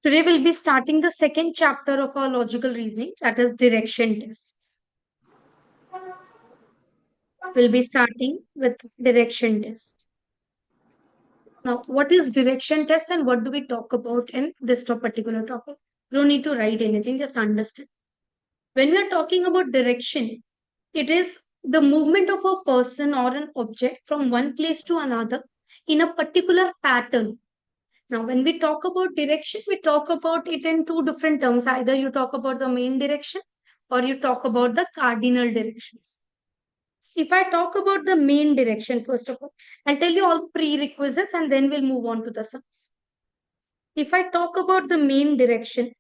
Today we'll be starting the second chapter of our logical reasoning, that is direction test. We'll be starting with direction test. Now, what is direction test and what do we talk about in this particular topic? You don't need to write anything, just understand. When we are talking about direction, it is the movement of a person or an object from one place to another in a particular pattern. Now, when we talk about direction, we talk about it in two different terms. Either you talk about the main direction or you talk about the cardinal directions. If I talk about the main direction, first of all, I'll tell you all prerequisites and then we'll move on to the sums. If I talk about the main direction,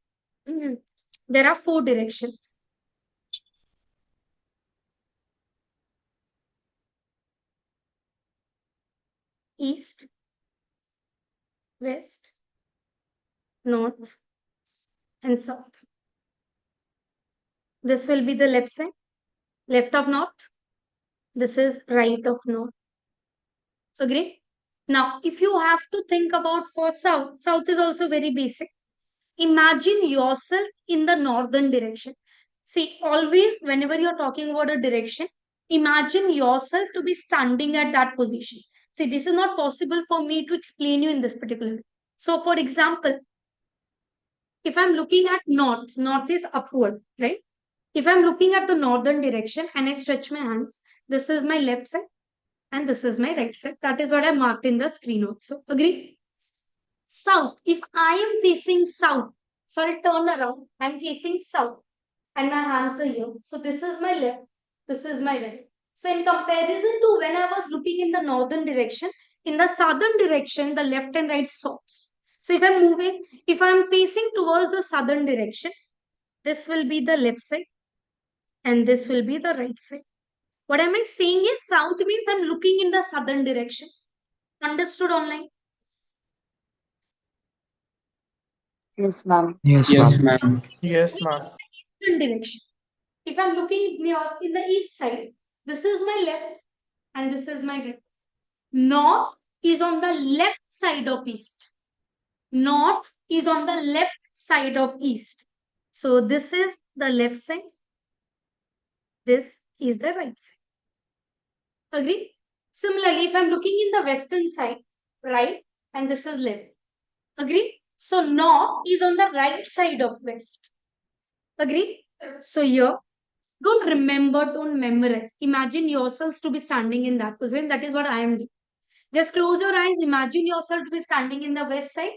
there are four directions. East, west, north, and south. This will be the left side, left of north. This is right of north. Agree? Now, if you have to think about for south, south is also very basic. Imagine yourself in the northern direction. See, always whenever you're talking about a direction, imagine yourself to be standing at that position. See, this is not possible for me to explain you in this particular way. So, for example, if I'm looking at north, north is upward, right? If I'm looking at the northern direction and I stretch my hands, this is my left side and this is my right side. That is what I marked in the screen also. Agree? South. If I am facing south, sorry, turn around. I'm facing south and my hands are here. So this is my left, this is my right. So in comparison to when I was looking in the northern direction, in the southern direction, the left and right stops. So if I'm facing towards the southern direction, this will be the left side and this will be the right side. What am I saying is south means I'm looking in the southern direction. Understood online? Yes, ma'am. Yes, Yes, ma'am. ma'am. Yes, ma'am. Eastern direction. If I'm looking near in the east side, this is my left and this is my right. North is on the left side of east. North is on the left side of east. So this is the left side. This is the right side. Agree? Similarly, if I'm looking in the western side, right, and this is left. Agree? So north is on the right side of west. Agree? So here, don't remember, don't memorize. Imagine yourselves to be standing in that position. That is what I am doing. Just close your eyes. Imagine yourself to be standing in the west side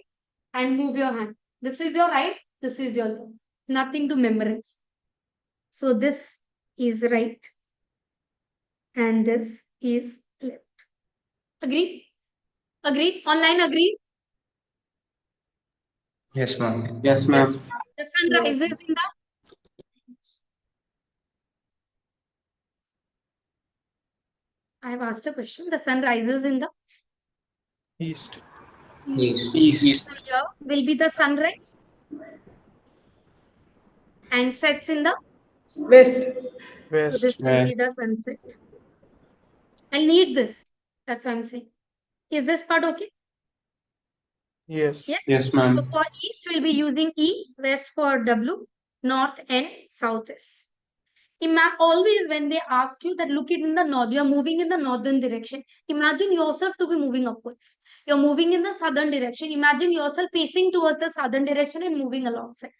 and move your hand. This is your right. This is your left. Nothing to memorize. So this is right. And this is left. Agree? Agreed? Online agree? Yes, ma'am. Yes, ma'am. The sun rises in the I have asked a question. The sun rises in the East. East. East. So here will be the sunrise and sets in the West. so West. this will be the sunset. I need this. That's what I'm saying. Is this part okay? Yes. Yes. Yes, ma'am. So for east, we'll be using E, west for W, north and south is. Always when they ask you that look it in the north, you're moving in the northern direction. Imagine yourself to be moving upwards. You're moving in the southern direction. Imagine yourself facing towards the southern direction and moving alongside.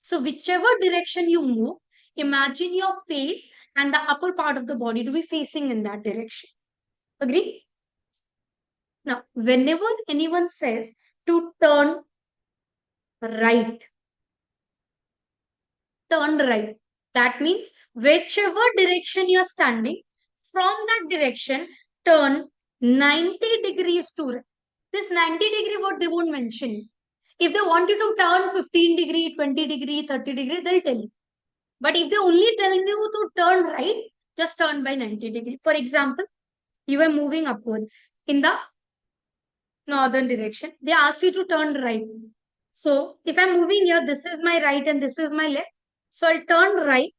So whichever direction you move, imagine your face and the upper part of the body to be facing in that direction. Agree? Now, whenever anyone says to turn right, that means whichever direction you're standing, from that direction, turn 90 degrees to right. This 90-degree, what they won't mention. If they want you to turn 15 degree, 20 degree, 30 degree, they'll tell you. But if they only tell you to turn right, just turn by 90 degree. For example, you are moving upwards in the northern direction. They asked you to turn right. So if I'm moving here, this is my right and this is my left. So I'll turn right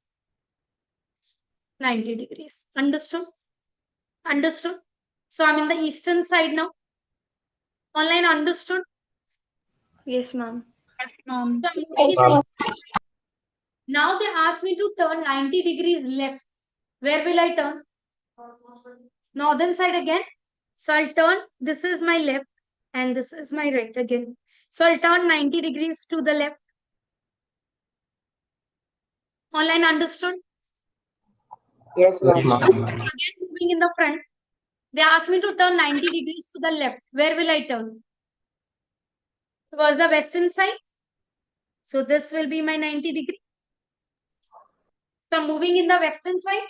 90 degrees. Understood? Understood? So I'm in the eastern side now. Online understood? Yes, ma'am. So I'm moving in the now they ask me to turn 90 degrees left. Where will I turn? Northern side again. So I'll turn. This is my left and this is my right again. So I'll turn 90 degrees to the left. Online understood? Yes, Yes, ma'am. ma'am. Again moving in the front. They asked me to turn 90 degrees to the left. Where will I turn? Towards the western side. So this will be my 90 degree. So moving in the western side.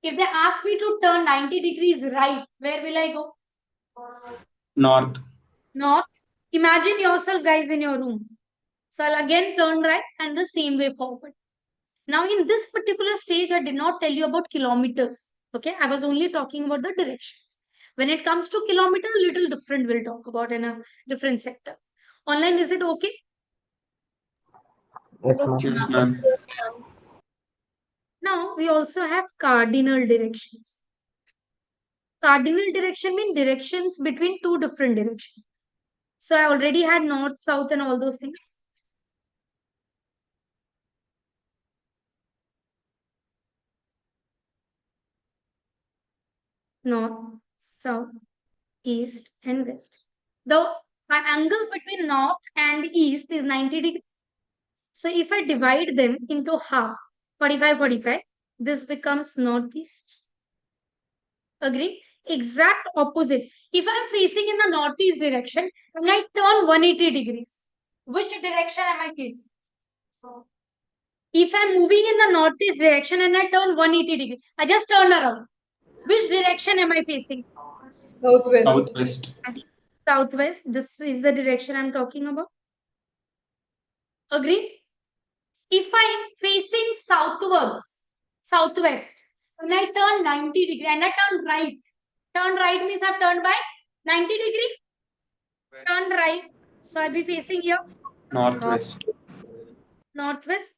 If they ask me to turn 90 degrees right, where will I go? North. North. Imagine yourself guys in your room. So I'll again turn right and the same way forward. Now in this particular stage, I did not tell you about kilometers. Okay, I was only talking about the directions. When it comes to kilometer, little different we'll talk about in a different sector. Online, is it okay? Yes, ma'am. Yes, ma'am. Now we also have cardinal directions. Cardinal direction means directions between two different directions. So I already had north, south, and all those things. North, south, east, and west. The angle between north and east is 90 degrees. So if I divide them into half, 45, 45, this becomes northeast. Agree? Exact opposite. If I'm facing in the northeast direction and I turn 180 degrees, which direction am I facing? If I'm moving in the northeast direction and I turn 180 degrees, I just turn around. Which direction am I facing? Southwest. Southwest. Southwest. This is the direction I'm talking about. Agree? If I'm facing southwest, and I turn 90 degree and I turn right means I've turned by 90 degree, turn right. So I'll be facing here, Northwest. northwest.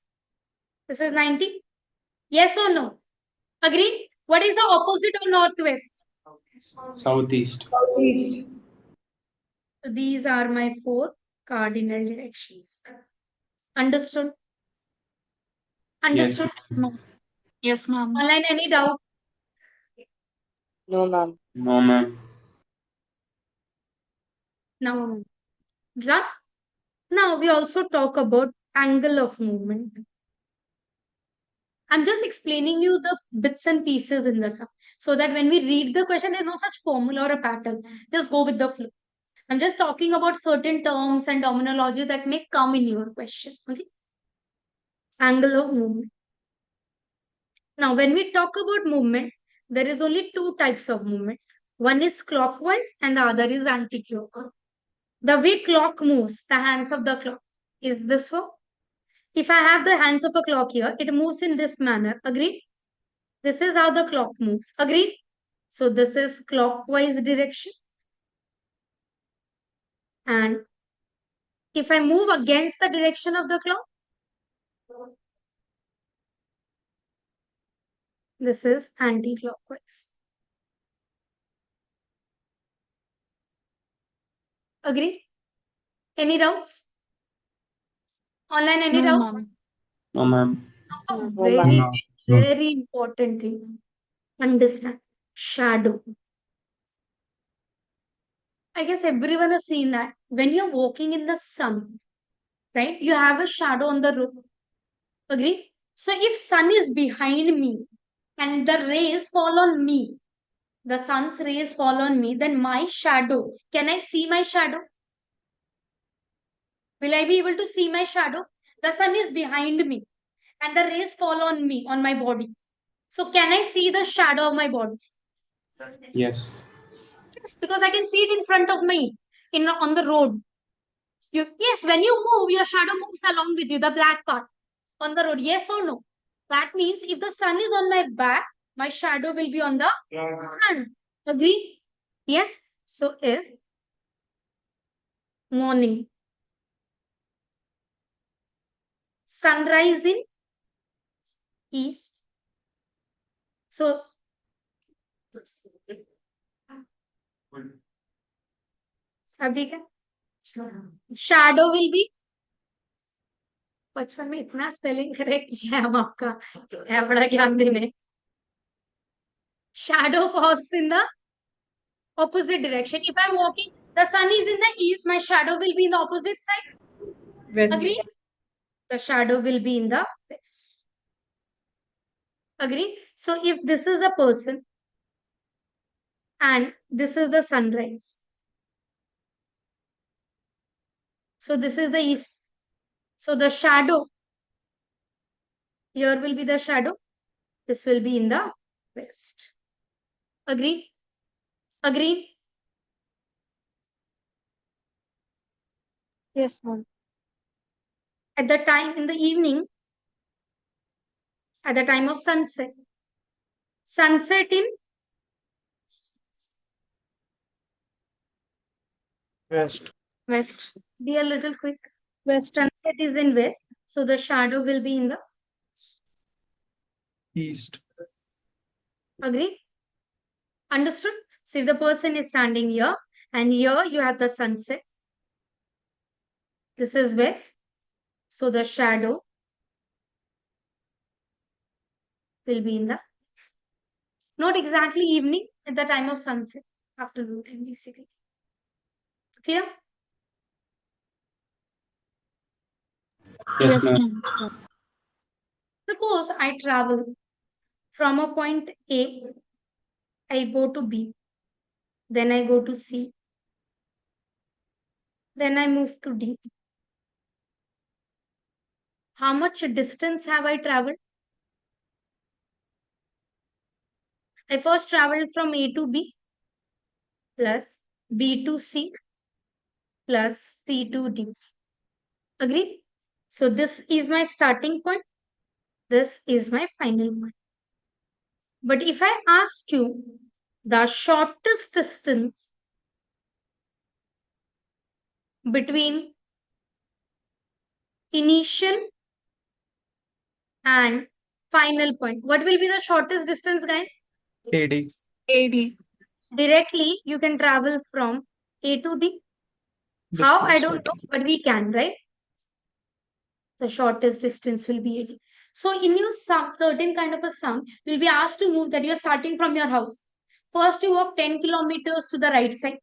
This is 90. Yes or no? Agree? What is the opposite of northwest? Southeast. Southeast. So these are my 4 cardinal directions. Understood? Yes. Understood? ma'am. Yes, ma'am. Online, any doubt? No, ma'am. No, ma'am. Now, done? Now we also talk about angle of movement. I'm just explaining you the bits and pieces in the sum so that when we read the question, there's no such formula or a pattern. Just go with the flow. I'm just talking about certain terms and terminology that may come in your question. Okay. Angle of movement. Now, when we talk about movement, there is only 2 types of movement. One is clockwise and the other is anti-clockwise. The way clock moves, the hands of the clock, is this one. If I have the hands of a clock here, it moves in this manner. Agree? This is how the clock moves. Agree? So this is clockwise direction. And if I move against the direction of the clock, this is anti-clockwise. Agree? Any doubts? Online, any No, doubts? ma'am. No, ma'am. Oh, No, very, ma'am. very important thing. Understand. Shadow. I guess everyone has seen that. When you're walking in the sun, right, you have a shadow on the road. Agree? So if sun is behind me and the rays fall on me, the sun's rays fall on me, then my shadow, can I see my shadow? Will I be able to see my shadow? The sun is behind me and the rays fall on me, on my body. So can I see the shadow of my body? Yes. Yes, because I can see it in front of me on the road. Yes, when you move, your shadow moves along with you, the black part on the road. Yes or no? That means if the sun is on my back, my shadow will be on the front. Agree? Yes. So if morning, sunrise in east. So अब ठीक है? Shadow will be बचपन में इतना spelling correct किया है हम आपका, है बड़ा ज्ञान देने. Shadow falls in the opposite direction. If I'm walking, the sun is in the east, my shadow will be in the opposite side. West. Agree? The shadow will be in the west. Agree? So if this is a person and this is the sunrise, so this is the east. So the shadow, here will be the shadow. This will be in the west. Agree? Agree? Yes, ma'am. At the time in the evening, at the time of sunset, sunset in West. West. be a little quick. West. Sunset is in west, so the shadow will be in the East. agree. Understood? So if the person is standing here and here you have the sunset, this is west, so the shadow will be in the not exactly evening, at the time of sunset, afternoon time basically. Clear? Yes, ma'am. Suppose I travel from a point A, I go to B, then I go to C, then I move to D. How much distance have I traveled? I first traveled from A to B plus B to C plus C to D. Agree? So this is my starting point. This is my final point. But if I ask you the shortest distance between initial and final point, what will be the shortest distance, guys? AD. AD. Directly, you can travel from A to D. This How? I is don't know, but we can, right? The shortest distance will be AD. So in your sum, certain kind of a sum, you'll be asked to move that you're starting from your house. First, you walk 10 kilometers to the right side.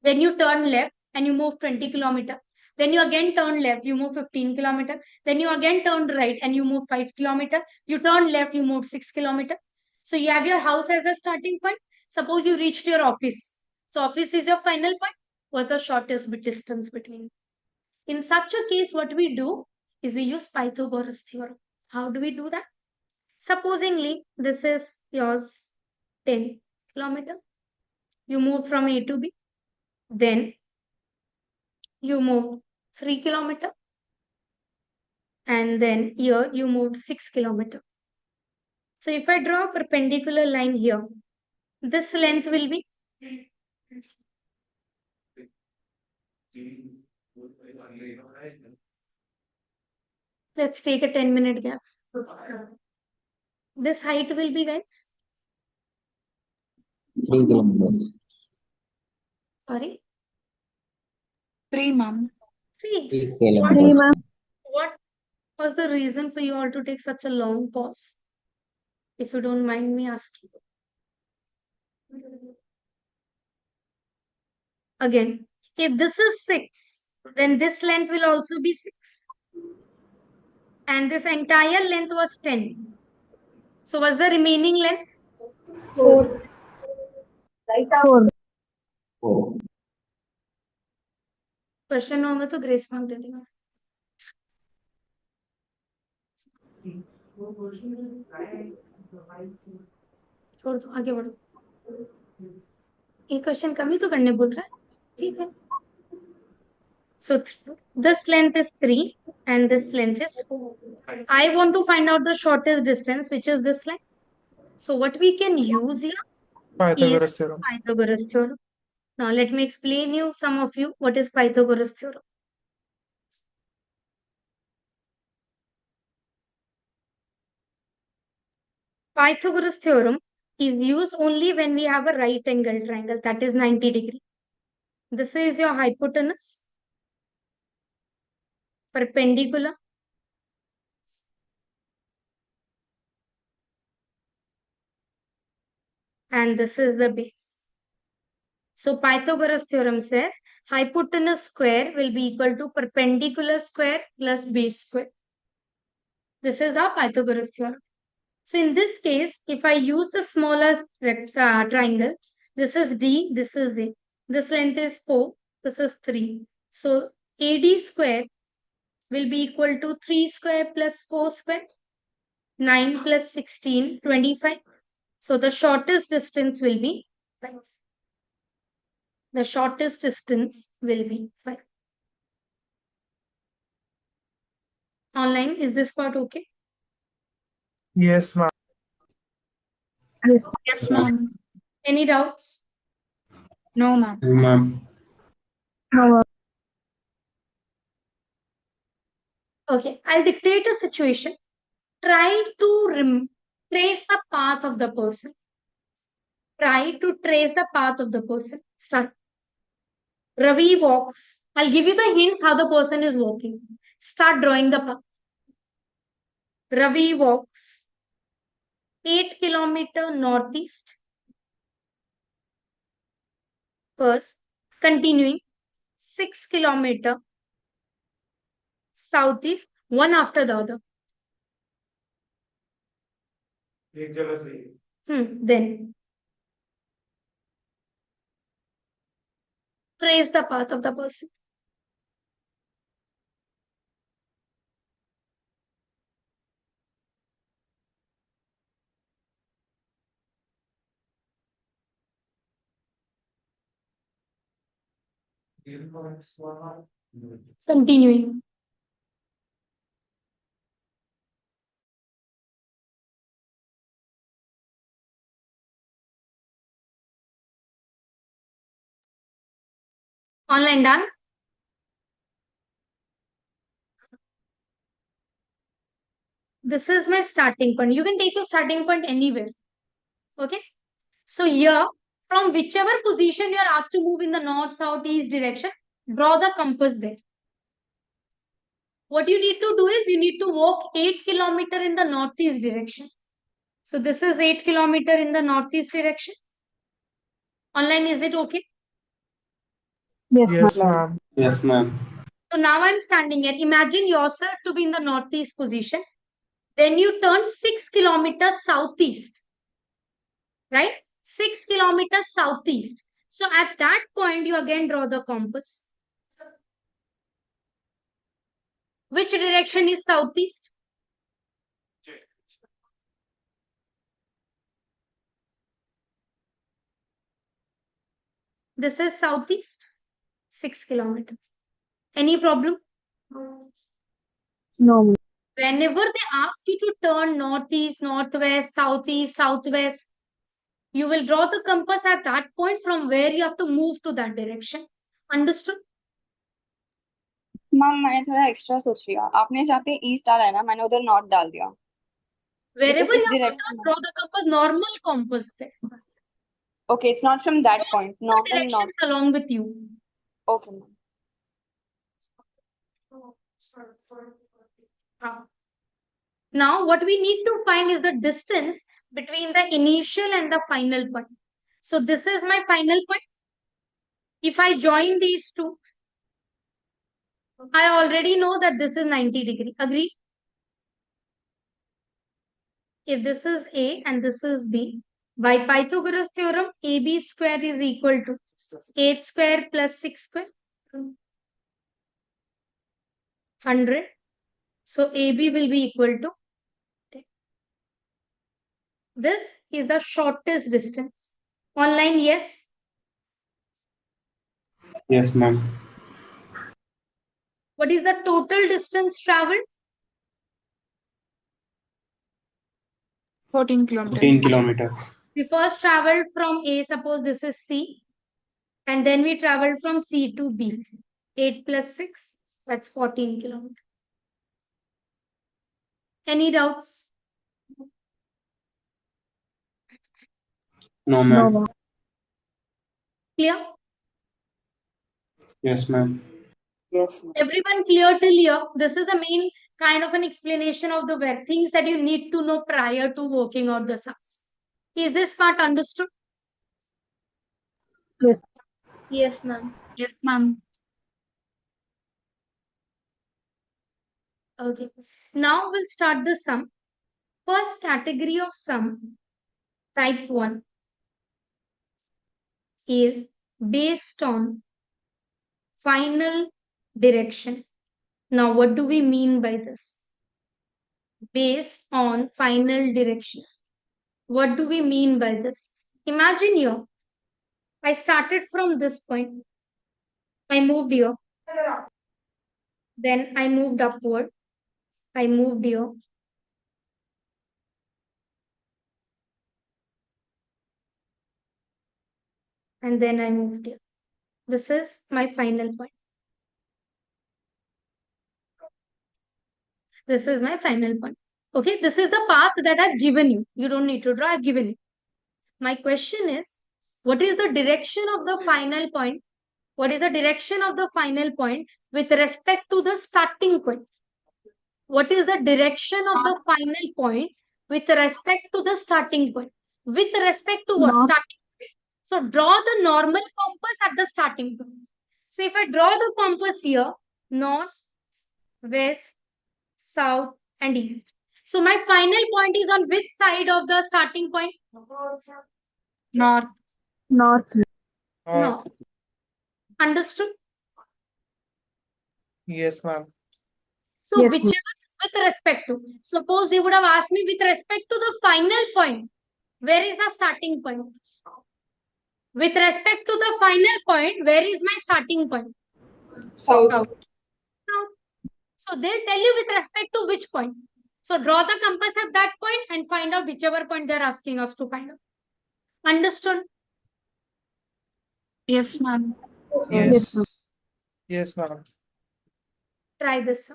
Then you turn left and you move 20 kilometers. Then you again turn left, you move 15 kilometers. Then you again turn right and you move 5 kilometers. You turn left, you move 6 kilometers. So you have your house as a starting point. Suppose you reached your office. So office is your final point. What's the shortest distance between? In such a case, what we do is we use Pythagoras theorem. How do we do that? Supposingly, this is yours 10 kilometers. You move from A to B. Then you move 3 kilometers. And then here you moved 6 kilometers. So if I draw a perpendicular line here, this length will be let's take a 10-minute gap. This height will be, guys, 3 kilometers. sorry, 3, ma'am. 3. 3 kilometers. What was the reason for you all to take such a long pause? If you don't mind me asking. Again, if this is 6, then this length will also be 6. And this entire length was 10. So what's the remaining length? 4. Right out. 4. Question होंगे तो grace mark दे देगा. छोड़ दो, आगे बढ़ो. ये question कम ही तो करने बोल रहा है. ठीक है. So this length is 3 and this length is 4. I want to find out the shortest distance, which is this line. So what we can use here Pythagoras is theorem. Pythagoras theorem. Now let me explain you, some of you, what is Pythagoras theorem. Pythagoras theorem is used only when we have a right angle triangle, that is 90 degree. This is your hypotenuse, perpendicular, and this is the base. So Pythagoras theorem says hypotenuse square will be equal to perpendicular square plus base square. This is our Pythagoras theorem. So in this case, if I use the smaller triangle, this is D, this is D. This length is 4, this is 3. So AD square will be equal to 3 square plus 4 square, 9 plus 16, 25. So the shortest distance will be 5. The shortest distance will be 5. Online, is this part okay? Yes, ma'am. Yes, ma'am. Any doubts? No, ma'am. No, ma'am. Okay, I'll dictate a situation. Try to trace the path of the person. Try to trace the path of the person. Start. Ravi walks. I'll give you the hints how the person is walking. Start drawing the path. Ravi walks 8 kilometer northeast. First, continuing 6 kilometer southeast, one after the other. Then trace the path of the person. Continuing. Online done? This is my starting point. You can take your starting point anywhere. Okay. So here, from whichever position you are asked to move in the north, south, east direction, draw the compass there. What you need to do is you need to walk 8 kilometer in the northeast direction. So this is 8 kilometer in the northeast direction. Online, is it okay? Yes, ma'am. Yes, ma'am. So now I'm standing here. Imagine yourself to be in the northeast position. Then you turn 6 kilometers southeast. Right? 6 kilometers southeast. So at that point, you again draw the compass. Which direction is southeast? This is southeast, 6 kilometers. Any problem? No. Whenever they ask you to turn northeast, northwest, southeast, southwest, you will draw the compass at that point from where you have to move to that direction. Understood? Ma'am मैं थोड़ा extra सोच लिया आपने जहाँ पे east डाला है ना मैंने उधर नॉर्थ डाल दिया Wherever इस you have to direction turn, draw the compass, normal compass there. okay it's not from that point The normal directions north along with you. okay ma'am Now, what we need to find is the distance between the initial and the final point. So, this is my final point. If I join these two, I already know that this is 90 degree. Agree? If this is A and this is B, by Pythagoras theorem, AB square is equal to 8 square plus 6 square. 100. So, AB will be equal to 10. This is the shortest distance. Online, yes? Yes, ma'am. What is the total distance traveled? 14 kilometers. 14 kilometers. We first traveled from A, suppose this is C, and then we traveled from C to B. 8 plus 6, that's 14 kilometers. Any doubts? No, ma'am. Clear? Yes, ma'am. yes ma'am Everyone clear till here? This is the main kind of an explanation of the things that you need to know prior to working out the sums. Is this part understood? Yes. Yes, ma'am. Yes, ma'am. Okay. Now we'll start the sum. First category of sum, type 1, is based on final direction. Now, what do we mean by this? Based on final direction. What do we mean by this? Imagine here, I started from this point. I moved here. Then I moved upward. I moved here. And then I moved here. This is my final point. This is my final point. Okay, this is the path that I've given you. You don't need to draw, I've given you. My question is, what is the direction of the final point? What is the direction of the final point with respect to the starting point? What is the direction of the final point with respect to the starting point? With respect to what? North. Starting point. So draw the normal compass at the starting point. So if I draw the compass here, north, west, south, and east. So my final point is on which side of the starting point? North. North. North. Understood? Yes, ma'am. So Yes, whichever is with respect to. Suppose they would have asked me with respect to the final point. Where is the starting point? With respect to the final point, where is my starting point? South. South. So they'll tell you with respect to which point. So draw the compass at that point and find out whichever point they're asking us to find out. Understood? Yes, ma'am. Yes. ma'am. Yes, ma'am. Try this.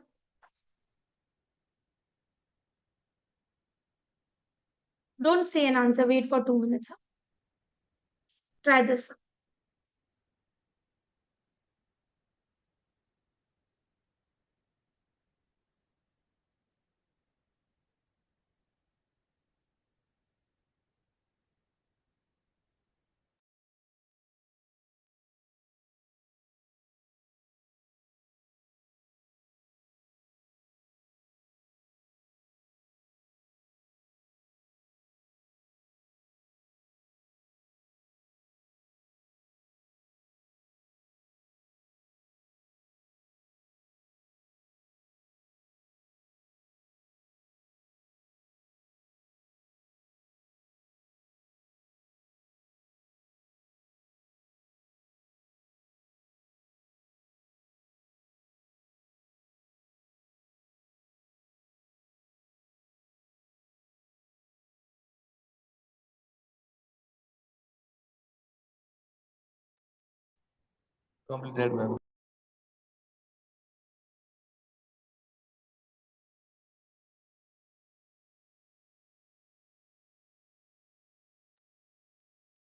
Don't say an answer. Wait for 2 minutes. Try this. Completed, ma'am.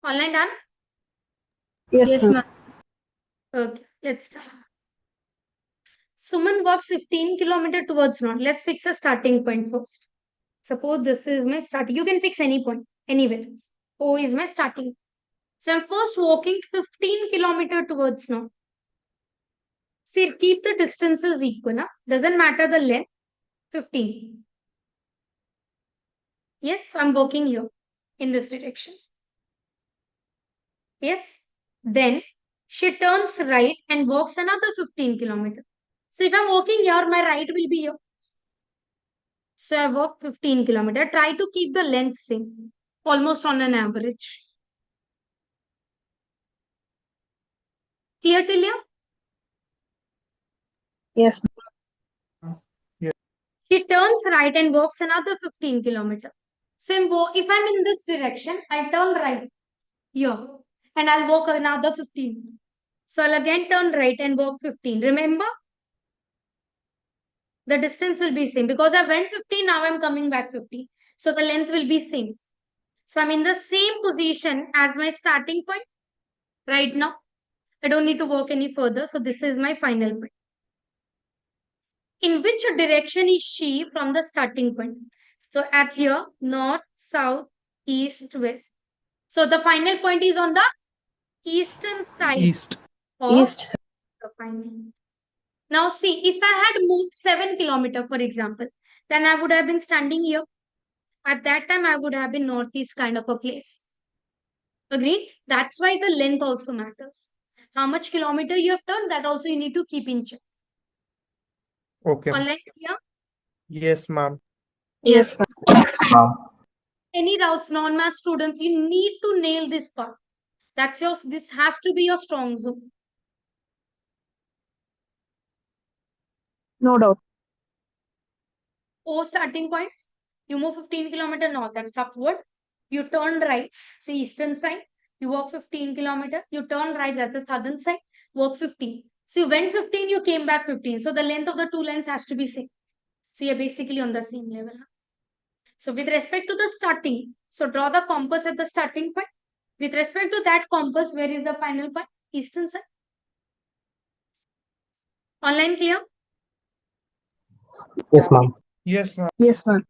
Online done? Yes, ma'am. Okay, let's start. Suman walks 15 kilometers towards north. Let's fix a starting point first. Suppose this is my starting. You can fix any point, anywhere. O is my starting. So I'm first walking 15 kilometers towards north. See, keep the distances equal. Huh? Doesn't matter the length. 15. Yes, I'm walking here in this direction. Yes. Then she turns right and walks another 15 kilometers. So if I'm walking here, my right will be here. So I walk 15 kilometers. Try to keep the length same, almost on an average. Clear till here? Yes. She turns right and walks another 15 kilometers. So if I'm in this direction, I'll turn right here and I'll walk another 15. So I'll again turn right and walk 15. Remember? The distance will be same because I went 15, now I'm coming back 15. So the length will be same. So I'm in the same position as my starting point right now. I don't need to walk any further. So this is my final point. In which direction is she from the starting point? So at here, north, south, east, west. So the final point is on the eastern side East. of the finding. Now see, if I had moved 7 kilometer, for example, then I would have been standing here. At that time, I would have been northeast kind of a place. Agreed? That's why the length also matters. How much kilometer you have turned, that also you need to keep in check. Okay. Online here? Yes, ma'am. Yes, ma'am. Any doubts, non-math students, you need to nail this part. This has to be your strong zone. No doubt. O starting point, you move 15 kilometer north, that's upward. You turn right, so eastern side. You walk 15 kilometer. You turn right, that's the southern side. Walk 15. So you went 15, you came back 15. So the length of the two lines has to be same. So you're basically on the same level. So with respect to the starting, so draw the compass at the starting point. With respect to that compass, where is the final point? Eastern side. Online clear? Yes, ma'am. Yes, ma'am. Yes, ma'am.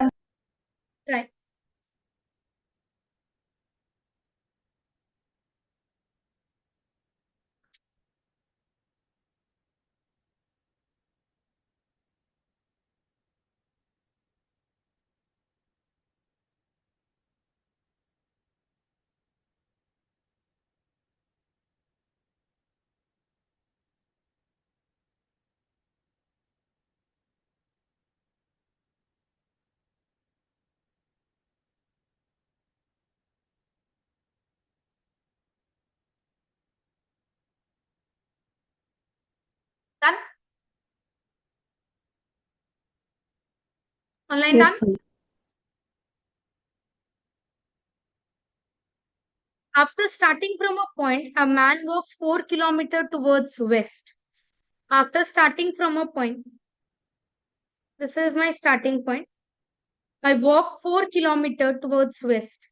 Right. Done? Online Yes, done? ma'am. After starting from a point, a man walks 4 kilometers towards west. After starting from a point, this is my starting point. I walk 4 kilometers towards west.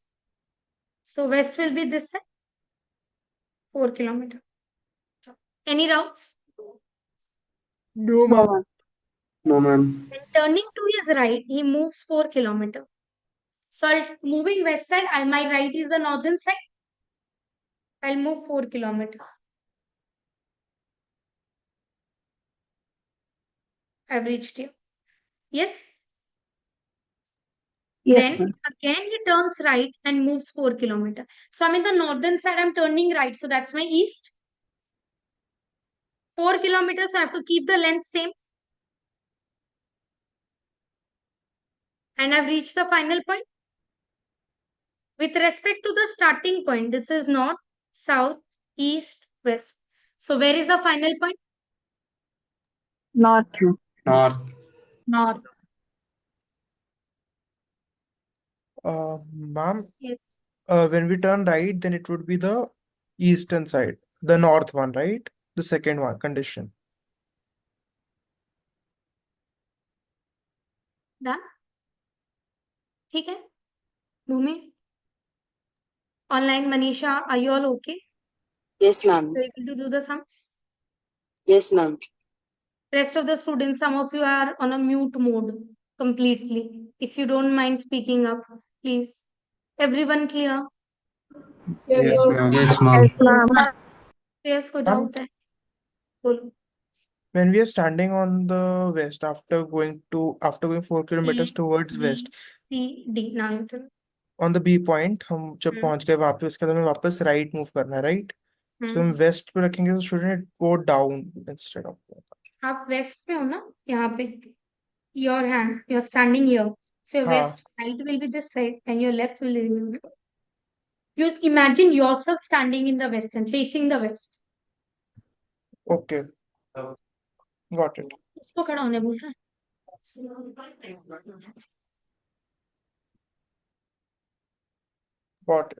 So west will be this side, 4 kilometers. Any doubts? No, No, ma'am. ma'am. No, ma'am. Then turning to his right, he moves 4 kilometers. So moving west side, my right is the northern side. I'll move 4 kilometers. I've reached here. Yes? Yes, Then ma'am. again he turns right and moves 4 kilometers. So I'm in the northern side, I'm turning right. So that's my east. 4 kilometers, I have to keep the length same. And I've reached the final point. With respect to the starting point, this is north, south, east, west. So where is the final point? Not true. North. Not. Ma'am, Yes. when we turn right, then it would be the eastern side, the north one, right? The second one condition. Done? ठीक है? Bhumi? Online, Manisha, are you all okay? Yes, ma'am. You're able to do the sums? Yes, ma'am. Rest of the students, some of you are on a mute mode completely. If you don't mind speaking up, please. Everyone clear? Yes, ma'am. Yes, ma'am. Yes, को Ma'am, doubt है. बोलो. when we are standing on the west after going 4 kilometers E, towards B, west, C, D. Now you tell. on the B point, हम जब पहुंच गए वहां पे उसके बाद हमें वापस राइट मूव करना है, राइट? So हम वेस्ट पे रखेंगे तो shouldn't it go down instead of आप वेस्ट पे हो ना यहाँ पे your hand you're standing here so your हाँ west right will be this side and your left will be you imagine yourself standing in the west and facing the west okay, got it, उसको खड़ा होने बोल रहा है got it.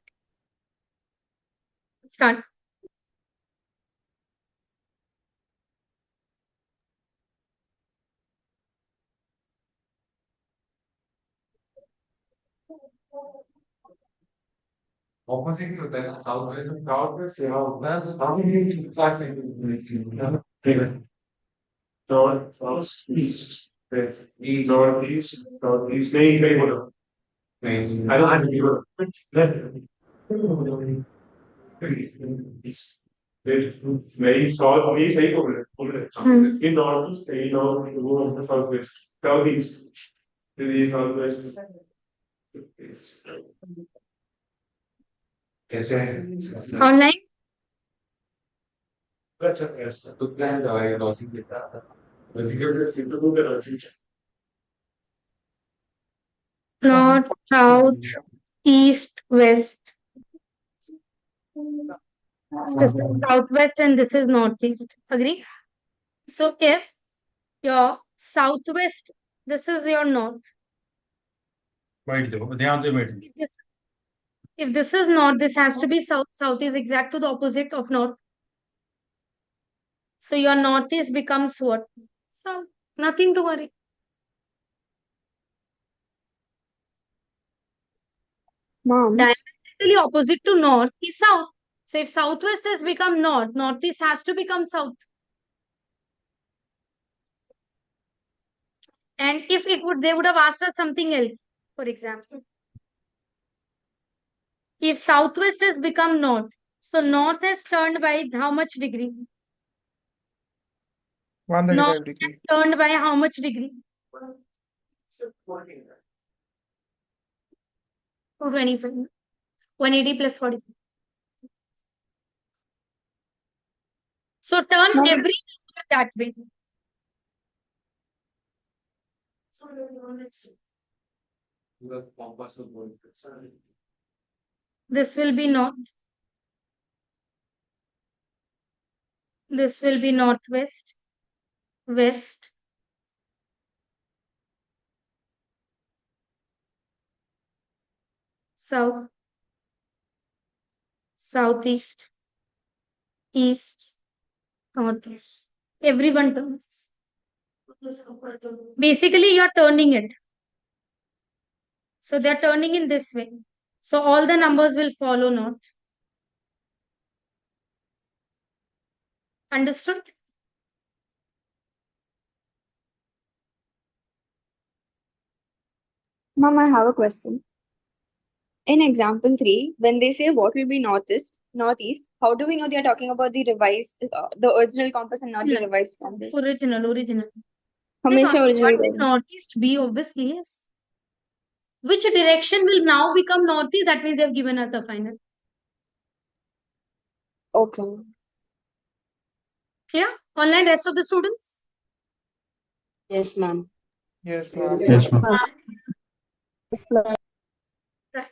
start opposite ही होता है ना साउथ में तो साउथ में सेवा होता है तो साउथ में फ्लैट ठीक है north south east east north east नहीं कहीं बोलो नहीं आई डोंट हैव टू नहीं साउथ नहीं सही बोल रहे इन नॉर्थ ईस्ट सही नॉर्थ वो साउथ वेस्ट साउथ ईस्ट फिर ये नॉर्थ वेस्ट कैसे है Online? अच्छा ऐसा तो प्लान लगाएगा लॉजिक देता लॉजिक के फिर तो क्या logic North, south, east, west. This is southwest and this is northeast. Agree? So if your southwest, this is your north. बैठ जाओ ध्यान से बैठ If this, if this is north, this has to be south. South is exact to the opposite of north. So your northeast becomes what? South. Nothing to worry. Mom, Diametrically opposite to north is south. So if southwest has become north, northeast has to become south. And if it would, they would have asked us something else. For example, if southwest has become north, so north has turned by how much degree? 135 North degree. has turned by how much degree? 225. 180 plus 40. So turn Mom. every number that way. This will be north. This will be northwest, west, south, southeast, east, northeast. Everyone turns. Basically, you're turning it. So they're turning in this way. So all the numbers will follow north. Understood? Mom, I have a question. In example 3, when they say what will be northeast, how do we know they are talking about the revised, the original compass and not the revised compass? Original. हमेशा What original will northeast be? Obviously, yes. Which direction will now become northeast? That means they've given us the final. Okay. Clear? Online, rest of the students? Yes, ma'am. Yes, ma'am. Yes, ma'am. Right.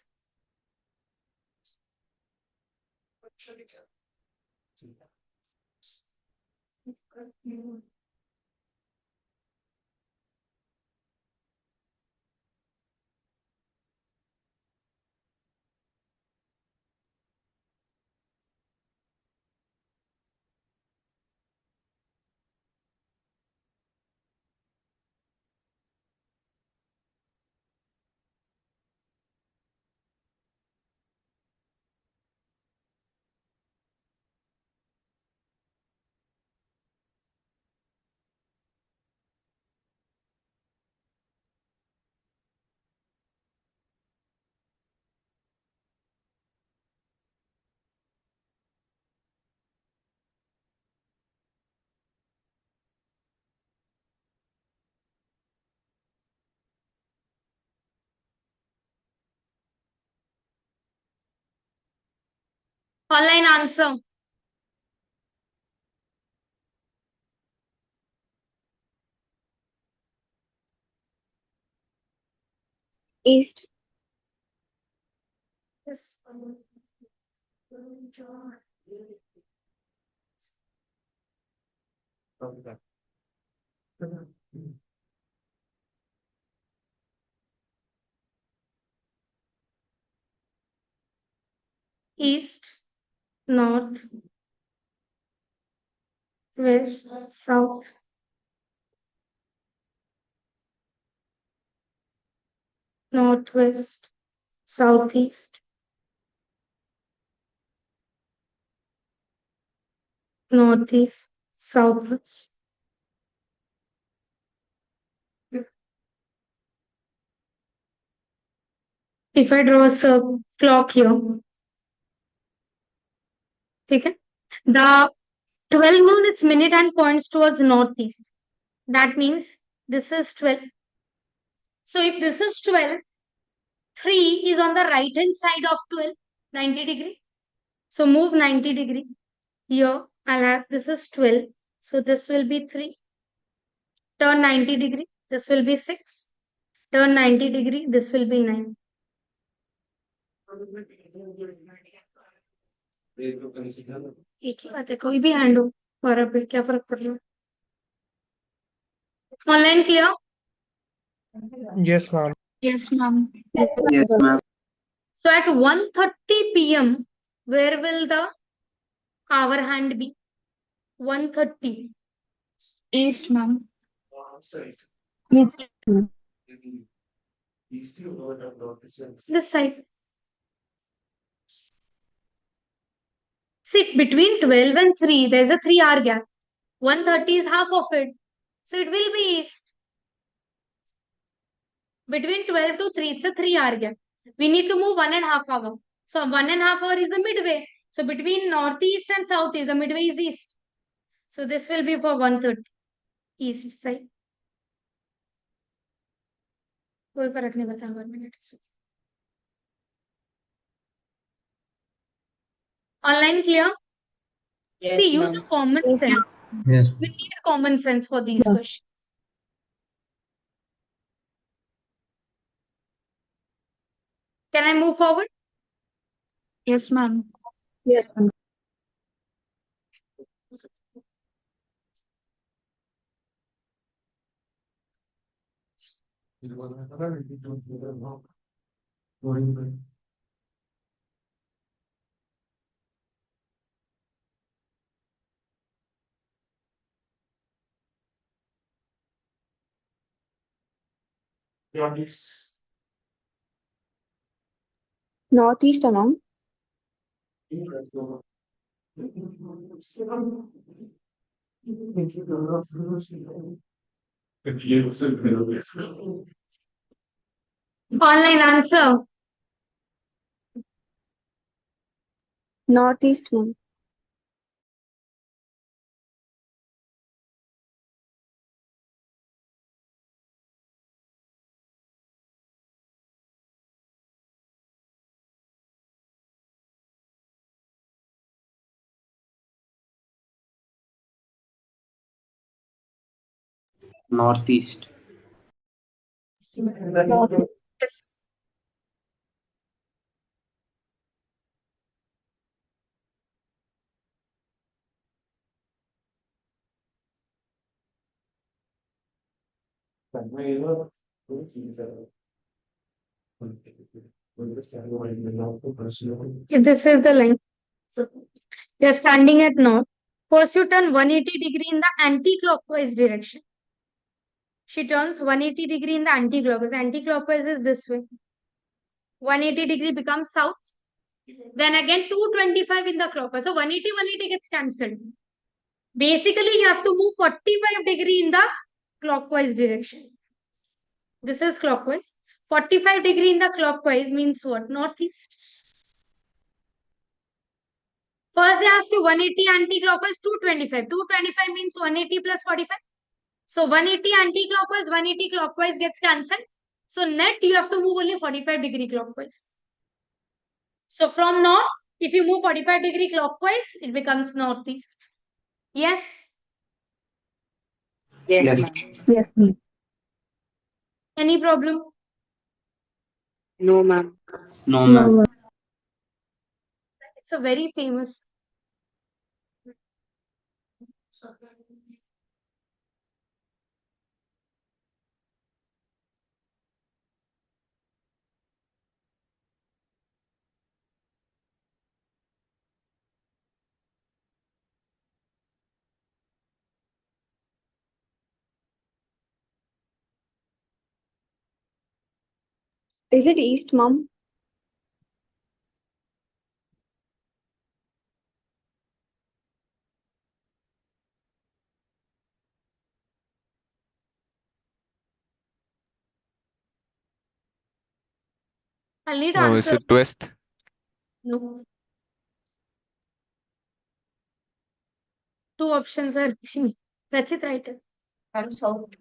Online answer. East. Yes. East, north, west, south, northwest, southeast, northeast, southwest. If I draw a clock here, ठीक है. The 12 noon, its minute hand points towards northeast. That means this is 12. So if this is 12, 3 is on the right hand side of 12, 90 degree. So move 90 degree. Here I'll have, this is 12. So this will be 3. Turn 90 degree. This will be 6. Turn 90 degree. This will be 9. एक ही बात है, कोई भी hand हो हमारा पे क्या फर्क पड़ रहा है. Online clear. Yes, ma'am. Yes, ma'am. Yes, ma'am. So at 1:30 p.m., where will the hour hand be? 1:30. East, ma'am. This side. See, between 12 and 3, there's a 3-hour gap. 1:30 is half of it. So it will be east. Between 12 to 3, it's a 3-hour gap. We need to move 1.5 hour. So 1.5 hour is the midway. So between northeast and southeast, the midway is east. So this will be for 1:30, east side. कोई फर्क नहीं पड़ता 1 minute. Online clear? Yes, See, use ma'am. of common Yes, sense. Yes. We need common sense for these questions. Can I move forward? Yes, ma'am. Yes, ma'am. Northeast, ma'am. Online answer. Northeast, ma'am. Northeast. Yes. If this is the line. You're standing at north. First you turn 180 degree in the anti-clockwise direction. She turns 180 degree in the anti-clockwise. Anti-clockwise is this way. 180 degree becomes south. Then again 225 in the clockwise. So 180, 180 gets cancelled. Basically, you have to move 45 degree in the clockwise direction. This is clockwise. 45 degree in the clockwise means what? Northeast. First they ask you 180 anti-clockwise, 225. 225 means 180 plus 45. So 180 anti-clockwise, 180 clockwise gets cancelled. So net you have to move only 45 degree clockwise. So from north, if you move 45 degree clockwise, it becomes northeast. Yes? Yes, Yes. ma'am. Yes, ma'am. Any problem? No, ma'am. No, ma'am. It's a very famous. Is it east, ma'am? I'll need Oh, is answer. it west? No. Two options are remaining. Rachit, write it. I'm south.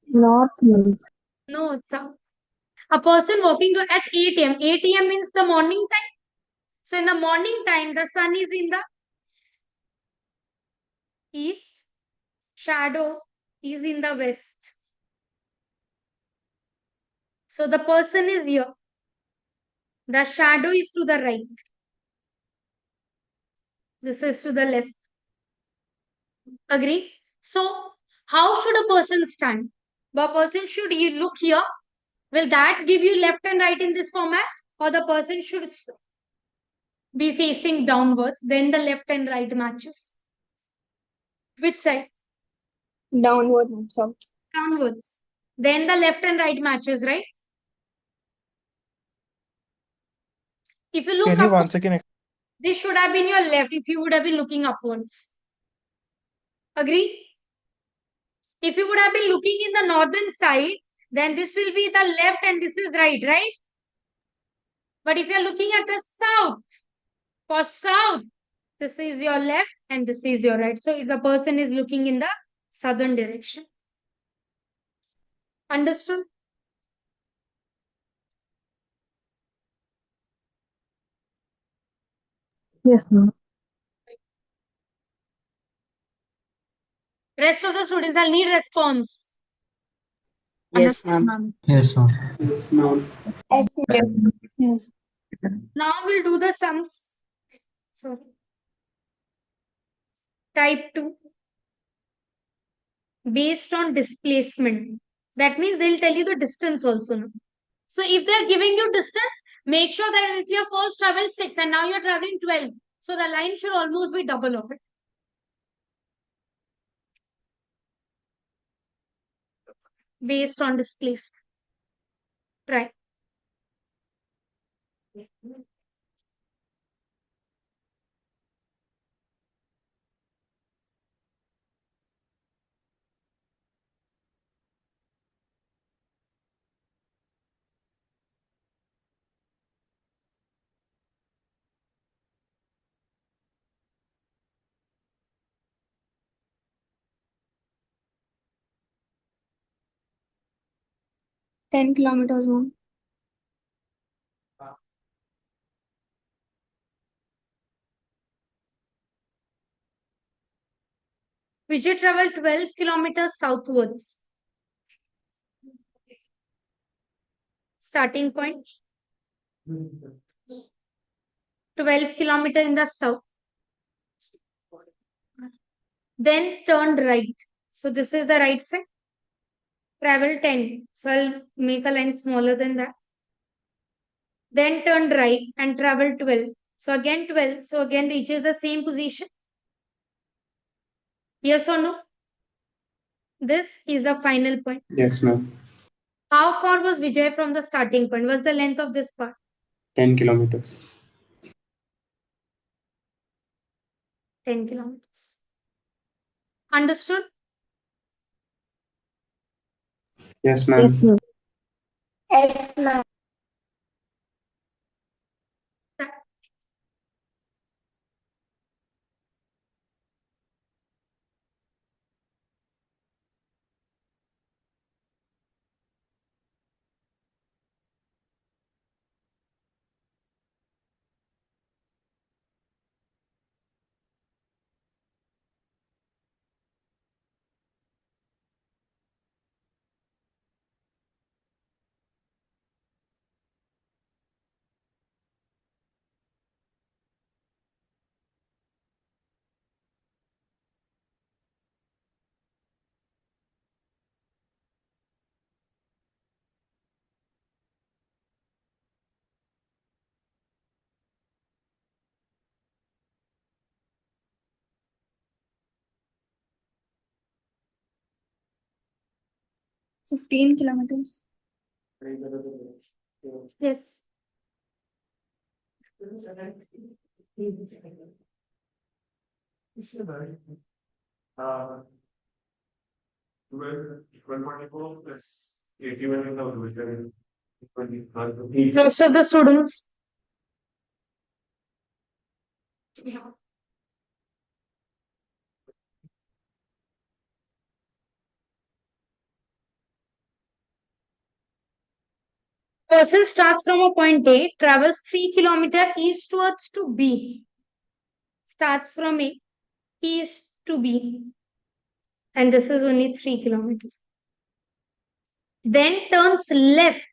North, ma'am. No, it's south. A person walking to at 8 a.m. 8 a.m. means the morning time. So in the morning time, the sun is in the east, shadow is in the west. So the person is here. The shadow is to the right. This is to the left. Agree? So how should a person stand? The person should look here. Will that give you left and right in this format? Or the person should be facing downwards, then the left and right matches. Which side? Downward and south. Downwards. Then the left and right matches, right? If you look Can you up, once again this should have been your left if you would have been looking upwards. Agree? If you would have been looking in the northern side, then this will be the left and this is right, right? But if you're looking at the south, for south, this is your left and this is your right. So if the person is looking in the southern direction. Understood? Yes, ma'am. Rest of the students, I'll need response. Yes, ma'am. Ma'am. Yes, ma'am. Yes, ma'am. Yes. Now we'll do the sums. Sorry. Type 2. Based on displacement. That means they'll tell you the distance also. No? So if they're giving you distance, make sure that if you first traveled 6 and now you're traveling 12, so the line should almost be double of it. Based on displacement. Try. Ten kilometers, ma'am. Vijay traveled 12 kilometers southwards. Starting point. 12 kilometer in the south. Then turned right. So this is the right side. Travel 10. So I'll make a line smaller than that. Then turned right and travel 12. So again 12. So again reaches the same position. Yes or no? This is the final point. Yes, ma'am. How far was Vijay from the starting point? What's the length of this part? 10 kilometers. 10 kilometers. Understood? Yes, ma'am. Yes, ma'am. Yes, ma'am. 15 kilometers. Yes. Well, 124 plus 81 in the division. Rest of the students. Yeah. person starts from a point A, travels 3 kilometers eastwards to B. Starts from A, east to B. And this is only 3 kilometers. Then turns left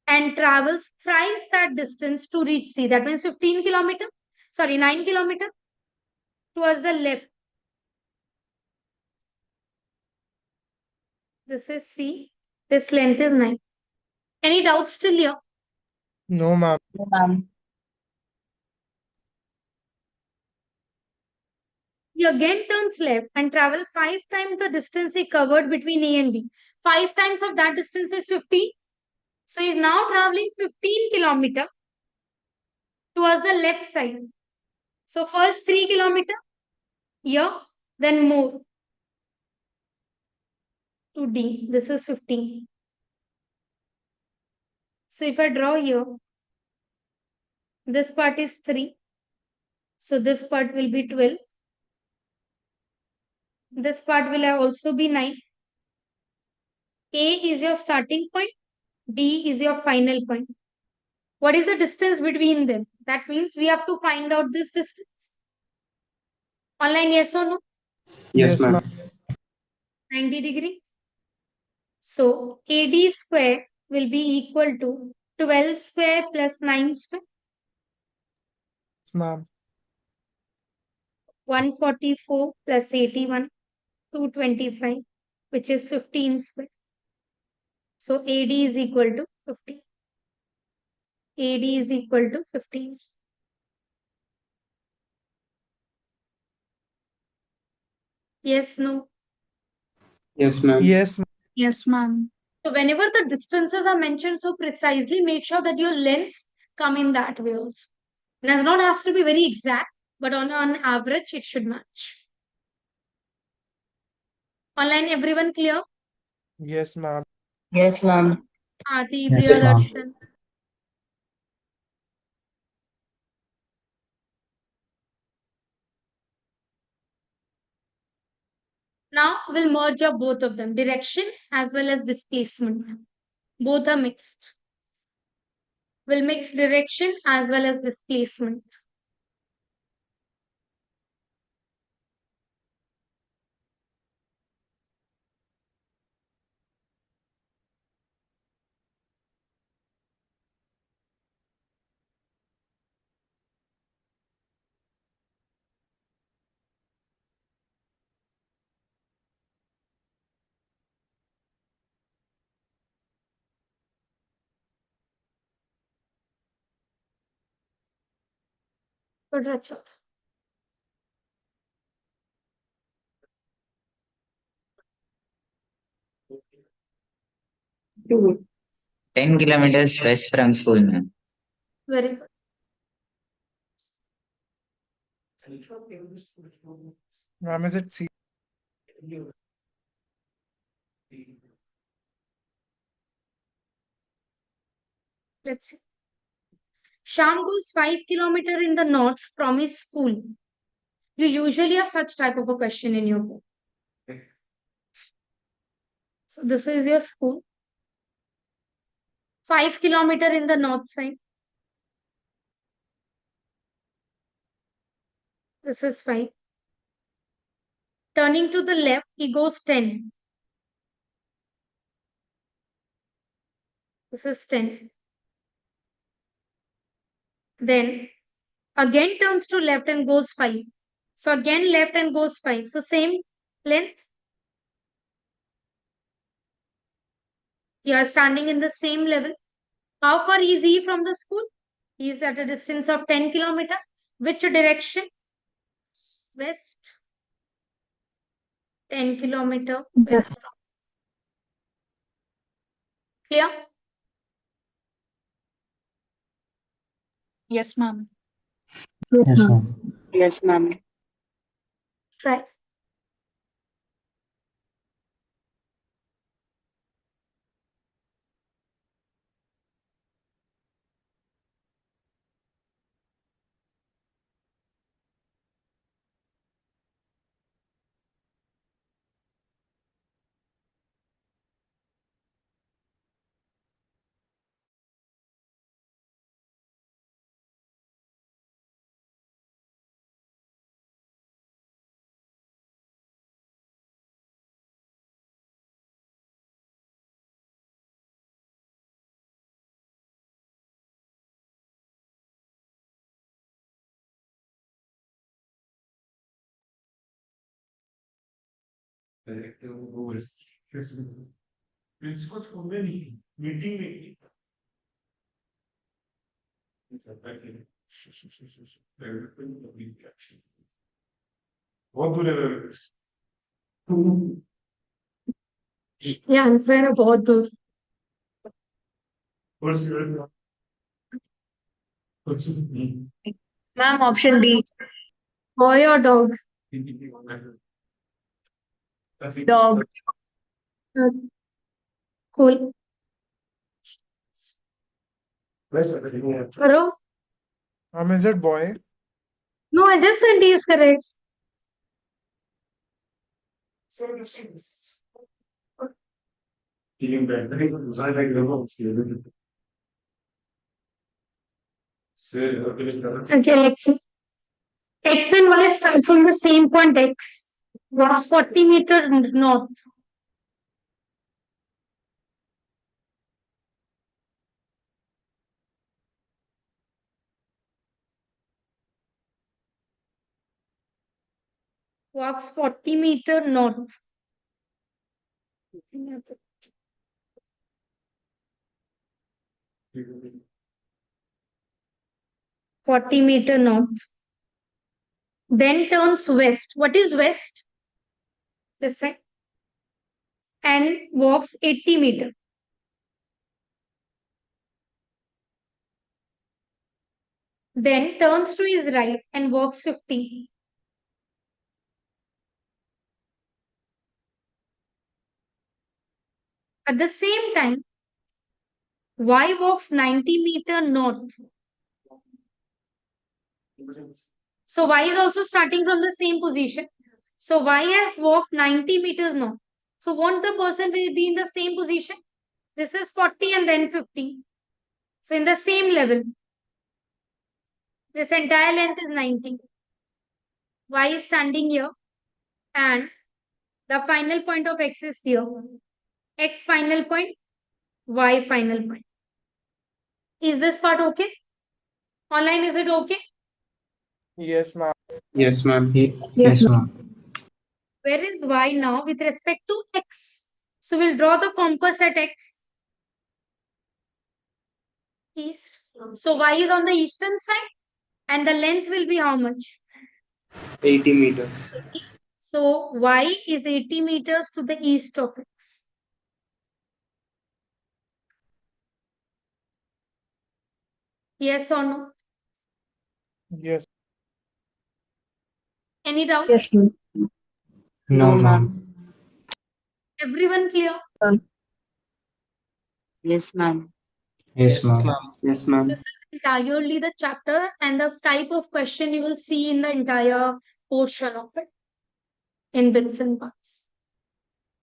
and travels thrice that distance to reach C. That means 15 kilometers. Sorry, 9 kilometers towards the left. This is C. This length is 9. Any doubts still here? No, ma'am. Ma'am. He again turns left and travels 5 times the distance he covered between A and B. 5 times of that distance is 15. So he is now traveling 15 kilometers towards the left side. So first 3 kilometers here, then more to D. This is 15. So if I draw here, this part is 3. So this part will be 12. This part will also be 9. A is your starting point. D is your final point. What is the distance between them? That means we have to find out this distance. Online, yes or no? Yes, ma'am. 90 degree. So AD square will be equal to 12 square plus 9 square. Yes, ma'am. 144 plus 81, 225, which is 15 square. So AD is equal to 15. AD is equal to 15. Yes, no. Yes, ma'am. Yes, ma'am. Yes, ma'am. So whenever the distances are mentioned so precisely, make sure that your lengths come in that way also. It does not have to be very exact, but on average, it should match. Online, everyone clear? Yes, ma'am. Yes, ma'am. Ati, Yes, Priyadarshan. Now we'll merge up both of them, direction as well as displacement. Both are mixed. We'll mix direction as well as displacement. Good, Rachit. Two. 10 kilometers west from school, ma'am. Very good. Ma'am, is it C? Let's see. Sham goes 5 kilometers in the north from his school. You usually have such type of a question in your book. So this is your school. 5 kilometers in the north side. This is 5. Turning to the left, he goes 10. This is 10. Then again turns to left and goes 5. So again left and goes 5. So same length. You are standing in the same level. How far is he from the school? He is at a distance of 10 kilometers. Which direction? West. 10 kilometers west. Clear? Yes, ma'am. Yes, ma'am. Yes, ma'am. Try. Principal school में नहीं meeting में की बहुत दूर है ये answer है बहुत दूर. Ma'am, option D. Boy or dog? Dog. Uh, cool. Karo? Is it boy? No, I just said D is correct. Okay, let's see. X and Y start from the same point X. Walks 40 meter north. Walks 40 meter north. 40 meter north. Then turns west. What is west? This side. And walks 80 meter. Then turns to his right and walks 50. At the same time, Y walks 90 meter north. So Y is also starting from the same position. So Y has walked 90 meters north. So won't the person will be in the same position? This is 40 and then 50. So in the same level. This entire length is 90. Y is standing here and the final point of X is here. X final point, Y final point. Is this part okay? Online, is it okay? Yes, ma'am. Yes, ma'am. Yes, ma'am. Where is Y now with respect to X? So we'll draw the compass at X. East. So Y is on the eastern side and the length will be how much? 80 meters. So Y is 80 meters to the east of X. Yes or no? Yes. Any doubt? Yes, ma'am. No, ma'am. Everyone clear? Yes, ma'am. Yes, ma'am. Yes, ma'am. This is entirely the chapter and the type of question you will see in the entire portion of it in bits and parts.